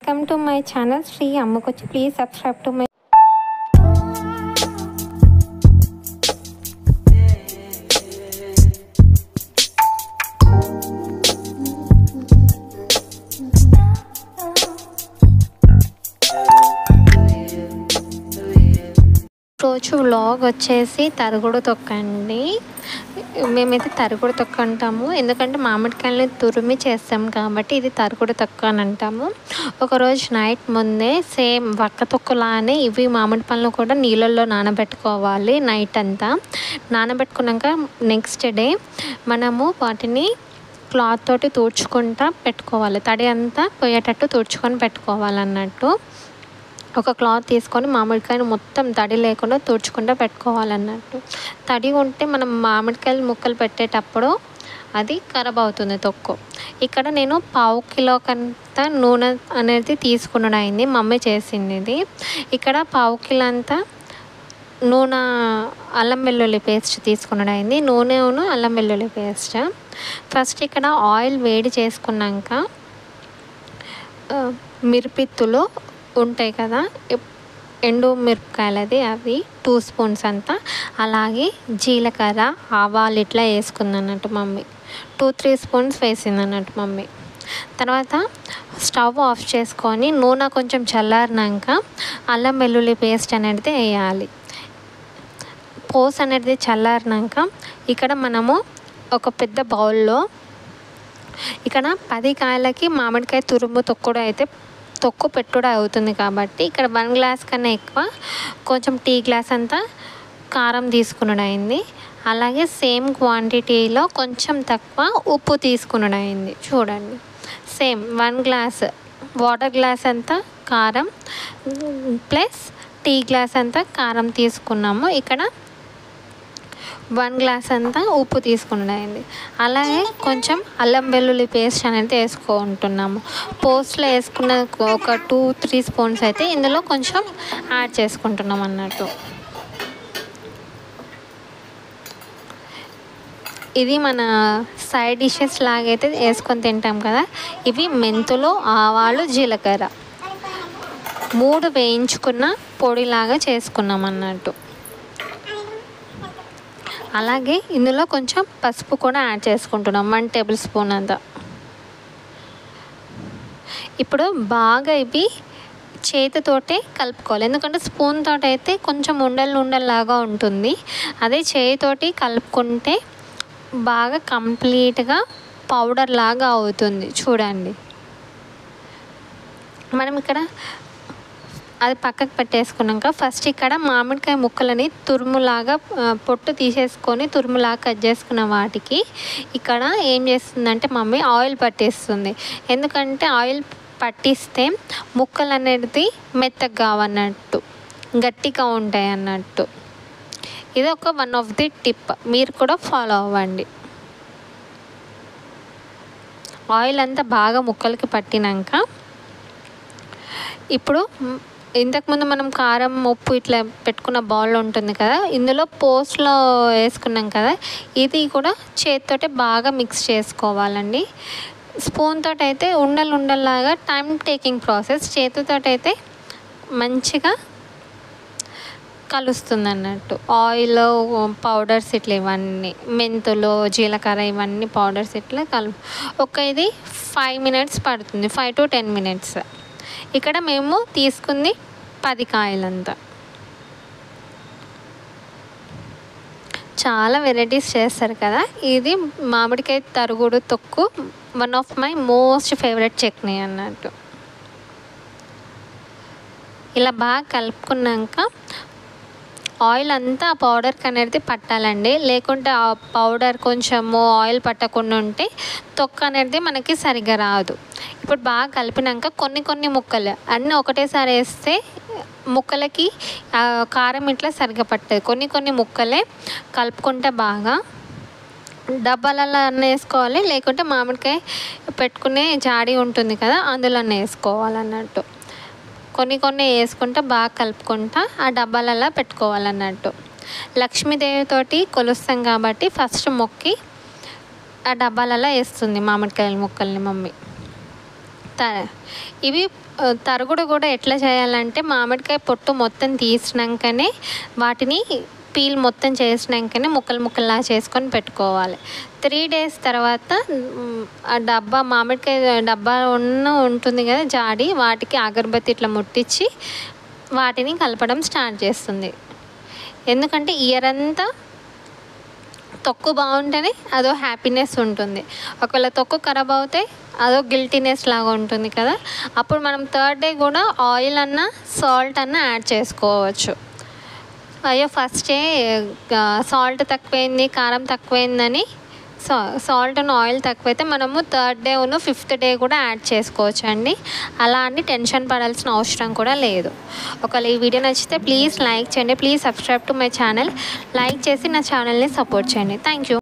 Welcome to my channel Sri Ammukochi. Please subscribe to my రోజు vlog వచ్చేసి తరుగుడు తొక్కండి. మేమైతే తరుగుడు తొక్క అంటాము, ఎందుకంటే మామిడికాయలని తురిమి చేస్తాం కాబట్టి ఇది తరుగుడు తొక్క అని అంటాము. ఒకరోజు నైట్ ముందే సేమ్ వక్క తొక్కలానే ఇవి మామిడి పళ్ళు కూడా నీళ్ళల్లో నానబెట్టుకోవాలి. నైట్ అంతా నానబెట్టుకున్నాక నెక్స్ట్ డే మనము వాటిని క్లాత్ తోటి తుడుచుకుంటా పెట్టుకోవాలి. తడి అంతా పోయేటట్టు తుడుచుకొని పెట్టుకోవాలన్నట్టు. ఒక క్లాత్ తీసుకొని మామిడికాయను మొత్తం తడి లేకుండా తుడుచుకుంటూ పెట్టుకోవాలన్నట్టు. తడి ఉంటే మనం మామిడికాయలు ముక్కలు పెట్టేటప్పుడు అది ఖరాబ్ అవుతుంది తొక్కు. ఇక్కడ నేను 1/2 కిలోకంతా నూనె అనేది తీసుకున్నాడు అయింది, మమ్మీ చేసింది ఇది. ఇక్కడ 1/2 కిలో అంతా నూనె అల్లం వెల్లుల్లి పేస్ట్ తీసుకున్నాడు అయింది, నూనెను అల్లం వెల్లుల్లి పేస్ట్. ఫస్ట్ ఇక్కడ ఆయిల్ వేడి చేసుకున్నాక మిరపిత్తులు ఉంటాయి కదా, ఎండు మిరపకాయలది, అవి 2 స్పూన్స్ అంతా, అలాగే జీలకర్ర ఆవాలు ఇట్లా వేసుకుంది అన్నట్టు మమ్మీ. 2-3 స్పూన్స్ వేసింది అన్నట్టు మమ్మీ. తర్వాత స్టవ్ ఆఫ్ చేసుకొని నూనె కొంచెం చల్లారినాక అల్లం వెల్లుల్లి పేస్ట్ అనేది వేయాలి. పోస్ అనేది చల్లారినాక ఇక్కడ మనము ఒక పెద్ద బౌల్లో ఇక్కడ 10 కాయలకి మామిడికాయ తురుము తొక్కుడు అయితే తొక్కు పెట్టుడు అవుతుంది కాబట్టి ఇక్కడ 1 గ్లాస్ కన్నా ఎక్కువ కొంచెం టీ గ్లాస్ అంతా కారం తీసుకున్నాడు అయింది. అలాగే సేమ్ క్వాంటిటీలో కొంచెం తక్కువ ఉప్పు తీసుకున్నాడు అయింది. చూడండి, సేమ్ 1 గ్లాస్ వాటర్ గ్లాస్ అంతా కారం ప్లస్ టీ గ్లాస్ అంతా కారం తీసుకున్నాము. ఇక్కడ 1 గ్లాస్ అంతా ఉప్పు తీసుకున్నాడు అయింది. అలాగే కొంచెం అల్లం వెల్లుల్లి పేస్ట్ అనేది వేసుకుంటున్నాము. పోస్ట్లో వేసుకున్న ఒక 2-3 స్పూన్స్ అయితే ఇందులో కొంచెం యాడ్ చేసుకుంటున్నాం అన్నట్టు. ఇది మన సైడ్ డిషెస్ లాగైతే వేసుకొని తింటాం కదా. ఇవి మెంతులు, ఆవాలు, జీలకర్ర 3 వేయించుకున్న పొడిలాగా చేసుకున్నాం అన్నట్టు. అలాగే ఇందులో కొంచెం పసుపు కూడా యాడ్ చేసుకుంటున్నాం, 1 టేబుల్ స్పూన్ అంతా. ఇప్పుడు బాగా ఇవి చేతితోటే కలుపుకోవాలి, ఎందుకంటే స్పూన్ తోటి అయితే కొంచెం ఉండల్లాగా ఉంటుంది. అదే చేతితోటి కలుపుకుంటే బాగా కంప్లీట్గా పౌడర్ లాగా అవుతుంది. చూడండి, మనం ఇక్కడ అది పక్కకు పెట్టేసుకున్నాక ఫస్ట్ ఇక్కడ మామిడికాయ ముక్కలని తురుములాగా పొట్టు తీసేసుకొని తురుములాగా కట్ చేసుకున్న వాటికి ఇక్కడ ఏం చేస్తుందంటే మమ్మీ ఆయిల్ పట్టిస్తుంది. ఎందుకంటే ఆయిల్ పట్టిస్తే ముక్కలు అనేది మెత్తగా కావన్నట్టు, గట్టిగా ఉంటాయి అన్నట్టు. ఇది ఒక 1 ఆఫ్ ది టిప్, మీరు కూడా ఫాలో అవ్వండి. ఆయిల్ అంతా బాగా ముక్కలకి పట్టినాక ఇప్పుడు ఇంతకుముందు మనం కారం ఉప్పు ఇట్లా పెట్టుకున్న బౌల్ ఉంటుంది కదా, ఇందులో పోస్ట్లో వేసుకున్నాం కదా, ఇది కూడా చేతితోటే బాగా మిక్స్ చేసుకోవాలండి. స్పూన్ తోటి అయితే ఉండల్లాగా టైం టేకింగ్ ప్రాసెస్, చేతితోటి అయితే మంచిగా కలుస్తుంది అన్నట్టు. ఆయిల్ పౌడర్స్ ఇట్లా ఇవన్నీ మెంతులు జీలకర్ర ఇవన్నీ పౌడర్స్ ఇట్లా ఇది 5 మినిట్స్ పడుతుంది, 5 to 10 మినిట్స్. ఇక్కడ మేము తీసుకుంది 10 కాయలంతా. చాలా వెరైటీస్ చేస్తారు కదా. ఇది మామిడికాయ తరుగుడు తొక్కు 1 of my most favourite chutney అన్నట్టు. ఇలా బాగా కలుపుకున్నాక ఆయిల్ అంతా ఆ పౌడర్కి అనేది పట్టాలండి, లేకుంటే ఆ పౌడర్ కొంచెము ఆయిల్ పట్టకుండా ఉంటే తొక్క అనేది మనకి సరిగ్గా రాదు. ఇప్పుడు బాగా కలిపినాక కొన్ని ముక్కలు అన్నీ ఒకటేసారి వేస్తే ముక్కలకి కారం ఇట్లా సరిగ్గా పట్టదు. కొన్ని ముక్కలే కలుపుకుంటే బాగా డబ్బాలలో అన్న వేసుకోవాలి, లేకుంటే మామిడికాయ పెట్టుకునే జాడి ఉంటుంది కదా అందులోనే వేసుకోవాలన్నట్టు. కొన్ని వేసుకుంటా బాగా కలుపుకుంటా ఆ డబ్బాలలో పెట్టుకోవాలన్నట్టు. లక్ష్మీదేవితోటి కొలుస్తాం కాబట్టి ఫస్ట్ మొక్కి ఆ డబ్బాలలో వేస్తుంది మామిడికాయల ముక్కల్ని మమ్మీ. ఇవి తరుగుడు కూడా ఎట్లా చేయాలంటే మామిడికాయ పొట్టు మొత్తం తీసినాకనే వాటిని పీల్ మొత్తం చేసినాకనే ముక్కలు ముక్కల్లా చేసుకొని పెట్టుకోవాలి. 3 days తర్వాత ఆ డబ్బా మామిడికాయ డబ్బా ఉంటుంది కదా జాడి, వాటికి అగరబత్తి ఇట్లా ముట్టించి వాటిని కలపడం స్టార్ట్ చేస్తుంది. ఎందుకంటే ఇయర్ అంతా తొక్కు బాగుంటేనే అదో హ్యాపీనెస్ ఉంటుంది. ఒకవేళ తొక్కు ఖరాబ్ అవుతే అదో గిల్టీనెస్ లాగా ఉంటుంది కదా. అప్పుడు మనం 3rd day కూడా ఆయిల్ అన్నా సాల్ట్ అన్నా యాడ్ చేసుకోవచ్చు. అయ్యో ఫస్టే సాల్ట్ తక్కువైంది, కారం తక్కువైందని సాల్ట్ అండ్ ఆయిల్ తక్కువైతే మనము 3rd day 5th day కూడా యాడ్ చేసుకోవచ్చు అండి. అలా అని టెన్షన్ పడాల్సిన అవసరం కూడా లేదు. ఒకవేళ ఈ వీడియో నచ్చితే ప్లీజ్ లైక్ చేయండి. Please subscribe to my channel. Like చేసి నా ఛానల్ని సపోర్ట్ చేయండి. Thank you.